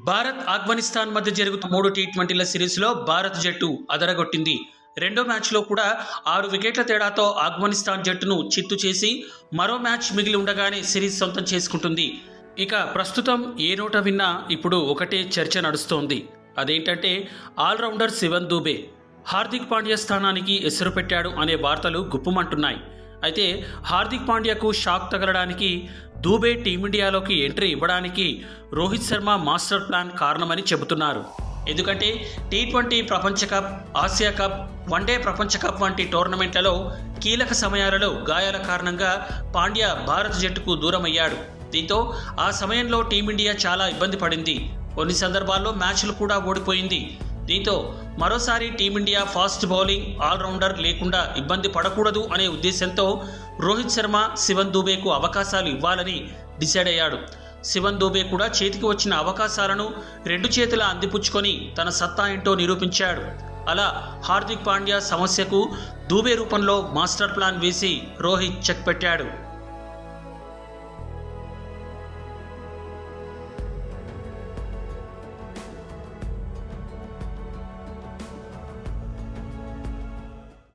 భారత్ ఆఫ్ఘనిస్తాన్ మధ్య జరుగుతున్న 3 టీ20ల సిరీస్లో భారత్ జట్టు అదరగొట్టింది. రెండో మ్యాచ్లో కూడా 6 వికెట్ల తేడాతో ఆఫ్ఘనిస్తాన్ జట్టును చిత్తు చేసి మరో మ్యాచ్ మిగిలి ఉండగానే సిరీస్ సొంతం చేసుకుంటుంది. ఇక ప్రస్తుతం ఏ నోట విన్నా ఇప్పుడు ఒకటే చర్చ నడుస్తోంది. అదేంటంటే ఆల్రౌండర్ శివన్ దూబే హార్దిక్ పాండ్యా స్థానానికి ఎసరు పెట్టాడు అనే వార్తలు గుప్పుమంటున్నాయి. అయితే హార్దిక్ పాండ్యాకు షాక్ తగలడానికి దూబే టీమిండియాలోకి ఎంట్రీ ఇవ్వడానికి రోహిత్ శర్మ మాస్టర్ ప్లాన్ కారణమని చెబుతున్నారు. ఎందుకంటే టీ20 ప్రపంచ కప్, ఆసియా కప్, వన్డే ప్రపంచ కప్ వంటి టోర్నమెంట్లలో కీలక సమయాలలో గాయాల కారణంగా పాండ్యా భారత జట్టుకు దూరమయ్యాడు. దీంతో ఆ సమయంలో టీమిండియా చాలా ఇబ్బంది పడింది. కొన్ని సందర్భాల్లో మ్యాచ్లు కూడా ఓడిపోయింది. దీంతో మరోసారి టీమిండియా ఫాస్ట్ బౌలింగ్ ఆల్రౌండర్ లేకుండా ఇబ్బంది పడకూడదు అనే ఉద్దేశంతో రోహిత్ శర్మ, శివన్ దూబేకు అవకాశాలు ఇవ్వాలని డిసైడ్ అయ్యాడు. శివన్ దూబే కూడా చేతికి వచ్చిన అవకాశాలను 2 చేతుల అందిపుచ్చుకొని తన సత్తా ఏంటో నిరూపించాడు. అలా హార్దిక్ పాండ్యా సమస్యకు దూబే రూపంలో మాస్టర్ ప్లాన్ వేసి రోహిత్ చెక్ పెట్టాడు.